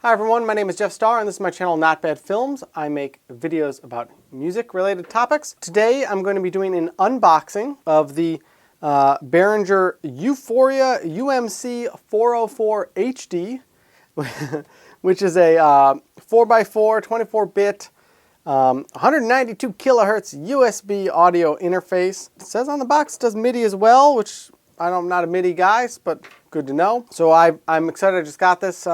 Hi everyone, my name is Jeff Starr and this is my channel Not Bad Films. I make videos about music related topics. Today I'm going to be doing an unboxing of the Behringer U Phoria UMC404HD, which is a 4x4 24-bit 192 kilohertz USB audio interface. It says on the box it does MIDI as well, which I'm not a MIDI guy, but good to know. So I'm excited I just got this.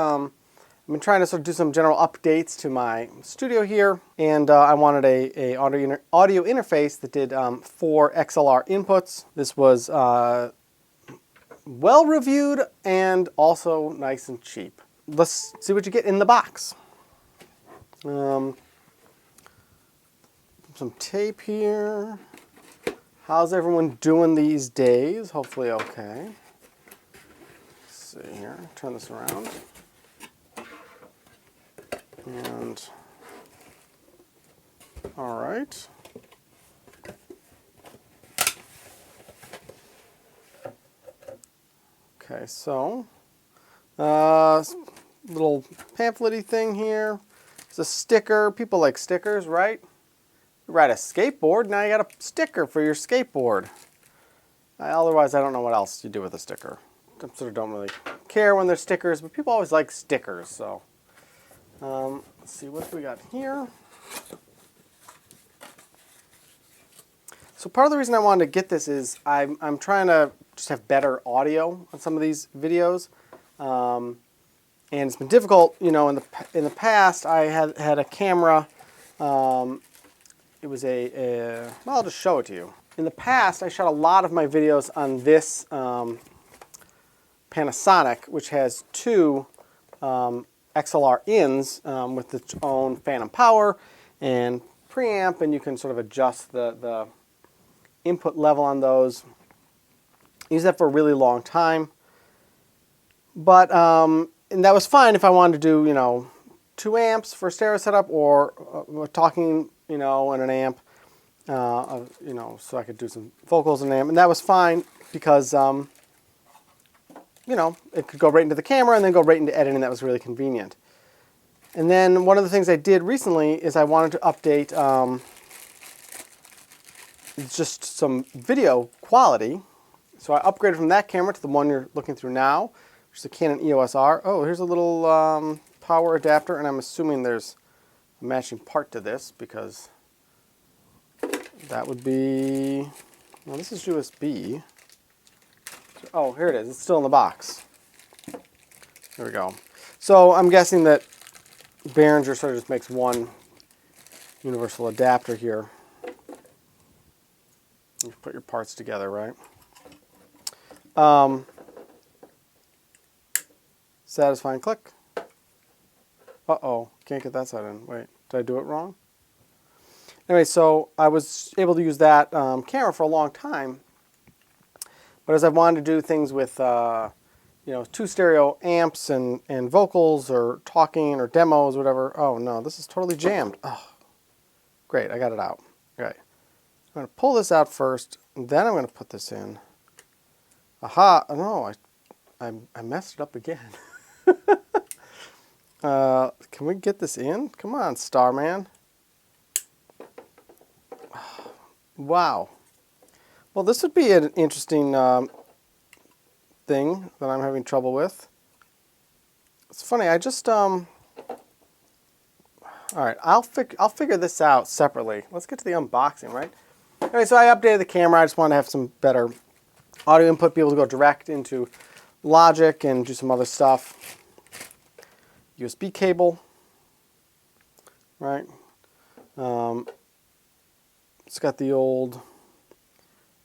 I've been trying to sort of do some general updates to my studio here, and I wanted a audio interface that did 4 XLR inputs. This was well reviewed and also nice and cheap. Let's see what you get in the box. Some tape here. How's everyone doing these days? Hopefully okay. Let's see here, turn this around. And all right. Okay, so little pamphlet-y thing here. It's a sticker. People like stickers, right? You ride a skateboard, now you got a sticker for your skateboard. Otherwise, I don't know what else you do with a sticker. I sort of don't really care when there's stickers, but people always like stickers, so. Let's see what we got here. So part of the reason I wanted to get this is I'm trying to just have better audio on some of these videos, and it's been difficult. You know, in the past I had a camera. It was well, I'll just show it to you. In the past, I shot a lot of my videos on this Panasonic, which has 2 XLR ins with its own phantom power and preamp, and you can sort of adjust the input level on those. Use that for a really long time, but and that was fine if I wanted to do 2 amps for stereo setup or talking and an amp, so I could do some vocals and amp, and that was fine because it could go right into the camera and then go right into editing. That was really convenient. And then one of the things I did recently is I wanted to update just some video quality. So I upgraded from that camera to the one you're looking through now, which is a Canon EOS R. Oh, here's a little power adapter, and I'm assuming there's a matching part to this because that would be, well, this is USB. Oh, here it is. It's still in the box. There we go. So I'm guessing that Behringer sort of just makes one universal adapter here. You put your parts together, right? Satisfying click. Uh-oh, can't get that side in. Wait, did I do it wrong? Anyway, so I was able to use that camera for a long time. But as I wanted to do things with, 2 stereo amps and vocals or talking or demos, whatever. Oh no, this is totally jammed. Oh, great, I got it out. Okay, I'm going to pull this out first, and then I'm going to put this in. Aha! No, I messed it up again. Can we get this in? Come on, Starman. Wow. Well, this would be an interesting thing that I'm having trouble with. It's funny, I just all right, I'll figure this out separately. Let's get to the unboxing, right? Anyway, so I updated the camera. I just want to have some better audio input, be able to go direct into Logic and do some other stuff. USB cable, right? It's got the old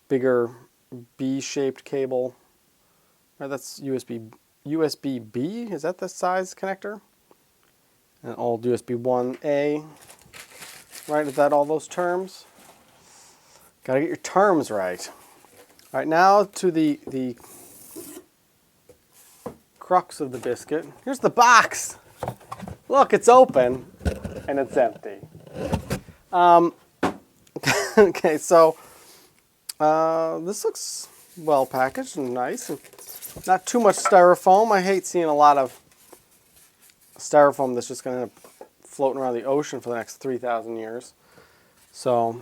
bigger B-shaped cable. Right, that's USB-B. Is that the size connector? And old USB 1A. Right, is that all those terms? Got to get your terms right. All right, now to the crux of the biscuit. Here's the box. Look, it's open and it's empty. Okay, so this looks well packaged and nice, and not too much styrofoam. I hate seeing a lot of styrofoam that's just going to end up floating around the ocean for the next 3,000 years. So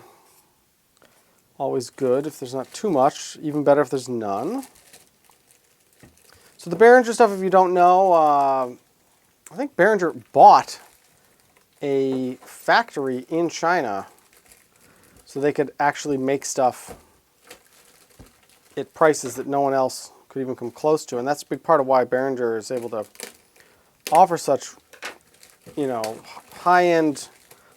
always good if there's not too much, even better if there's none. So the Behringer stuff, if you don't know, I think Behringer bought a factory in China so they could actually make stuff at prices that no one else could even come close to. And that's a big part of why Behringer is able to offer such, you know, high-end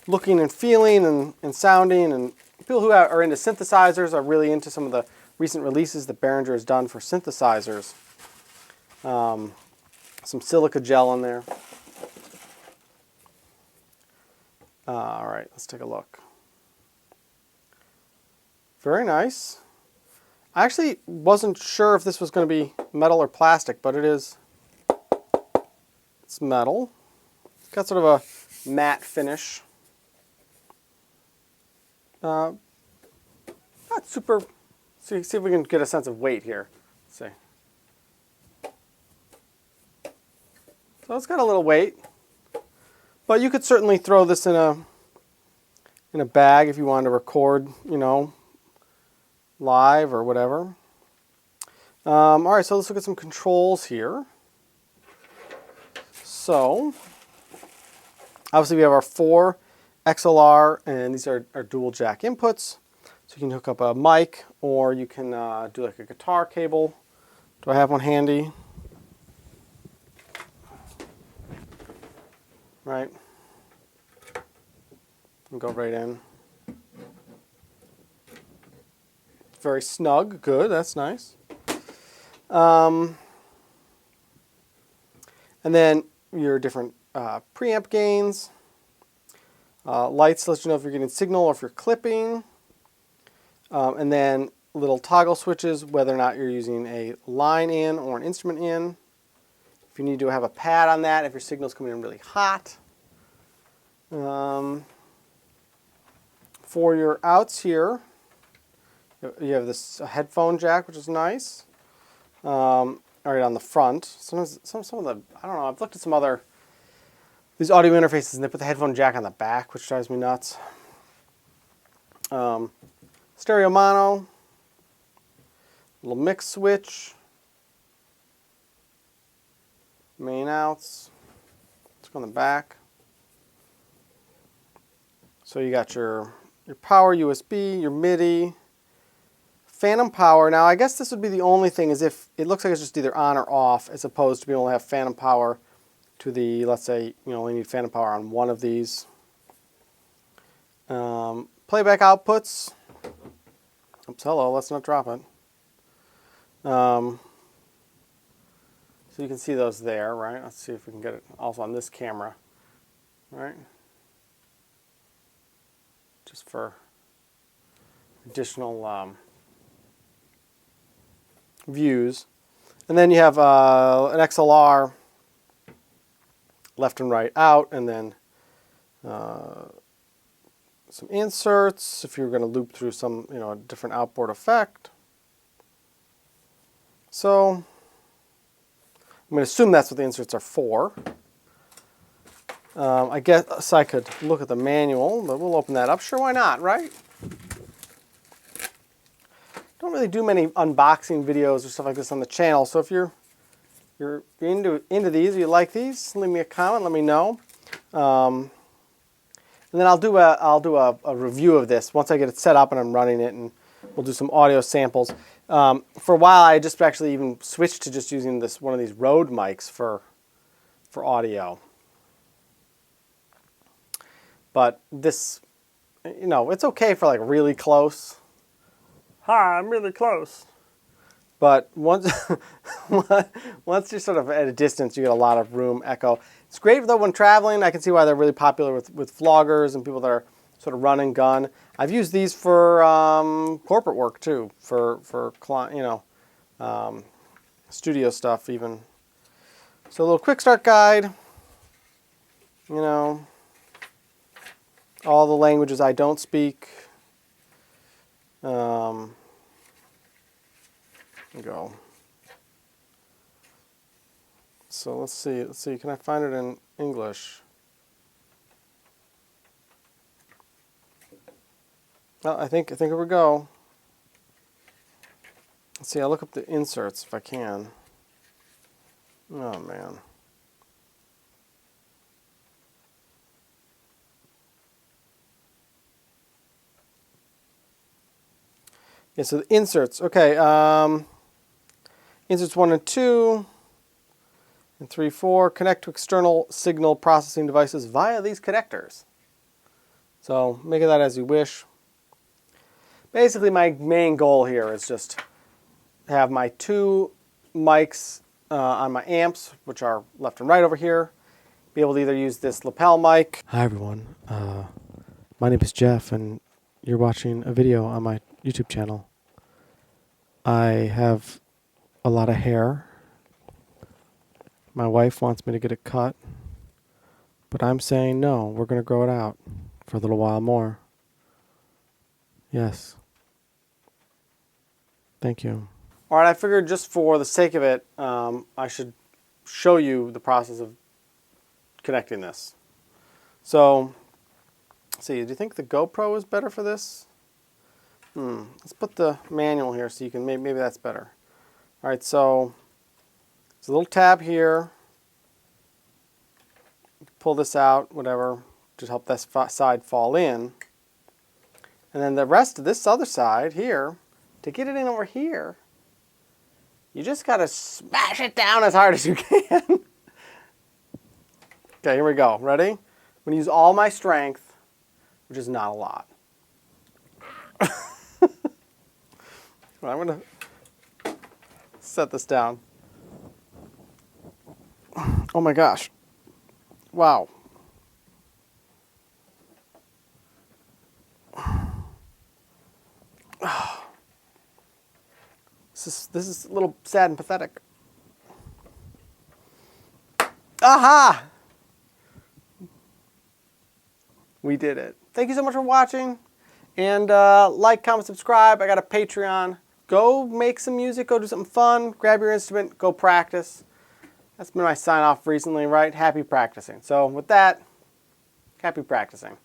looking and feeling and sounding. And people who are into synthesizers are really into some of the recent releases that Behringer has done for synthesizers. Some silica gel in there. All right, let's take a look. Very nice. I actually wasn't sure if this was going to be metal or plastic, but it is. It's metal. It's got sort of a matte finish. Not super. See if we can get a sense of weight here. Let's see. So it's got a little weight, but you could certainly throw this in a bag if you wanted to record, you know, live or whatever. All right, so let's look at some controls here. So obviously we have our 4 XLR, and these are dual jack inputs. So you can hook up a mic, or you can do like a guitar cable. Do I have one handy? Right. And go right in. Very snug. Good. That's nice. And then your different preamp gains. Lights let you know if you're getting signal or if you're clipping. And then little toggle switches, whether or not you're using a line in or an instrument in. If you need to have a pad on that, if your signal's coming in really hot. For your outs here, you have this headphone jack, which is nice. Right on the front. Sometimes some of the, I don't know, I've looked at some other, these audio interfaces, and they put the headphone jack on the back, which drives me nuts. Stereo mono, little mix switch, main outs, let's go on the back. So you got your power USB, your MIDI, phantom power. Now I guess this would be the only thing, is if it looks like it's just either on or off, as opposed to being able to have phantom power to the, let's say you only need phantom power on one of these. Playback outputs. Oops, hello, let's not drop it. So you can see those there, right? Let's see if we can get it also on this camera, right? Just for additional views. And then you have an XLR left and right out, and then some inserts if you're going to loop through some, a different outboard effect. So I'm going to assume that's what the inserts are for. I guess I could look at the manual, but we'll open that up. Sure, why not, right? Don't really do many unboxing videos or stuff like this on the channel, so if you're into these, or you like these, leave me a comment, let me know. And then I'll do a review of this once I get it set up and I'm running it, and we'll do some audio samples. For a while, I just actually even switched to just using one of these Rode mics for audio. But this, it's okay for like really close. Hi, I'm really close. But once you're sort of at a distance, you get a lot of room echo. It's great though when traveling. I can see why they're really popular with vloggers and people that are sort of run and gun. I've used these for corporate work too, for studio stuff even. So a little quick start guide. All the languages I don't speak. Go. So let's see. Let's see. Can I find it in English? Well, I think here we go. Let's see. I'll look up the inserts if I can. Oh man. Yeah, so the inserts. Okay, inserts 1 and 2, and 3, 4. Connect to external signal processing devices via these connectors. So make of that as you wish. Basically, my main goal here is just have my 2 mics on my amps, which are left and right over here. Be able to either use this lapel mic. Hi everyone, my name is Jeff, and you're watching a video on my YouTube channel. I have a lot of hair. My wife wants me to get it cut, but I'm saying no, we're going to grow it out for a little while more. Yes. Thank you. All right, I figured just for the sake of it, I should show you the process of connecting this. So, let's see, do you think the GoPro is better for this? Let's put the manual here so you can, maybe that's better. All right, so there's a little tab here. Pull this out, whatever, to help this side fall in. And then the rest of this other side here, to get it in over here, you just got to smash it down as hard as you can. Okay, here we go. Ready? I'm going to use all my strength, which is not a lot. I'm going to set this down. Oh my gosh. Wow. This is a little sad and pathetic. Aha! We did it. Thank you so much for watching. And like, comment, subscribe. I got a Patreon. Go make some music. Go do something fun. Grab your instrument. Go practice. That's been my sign off recently, right? Happy practicing. So with that, happy practicing.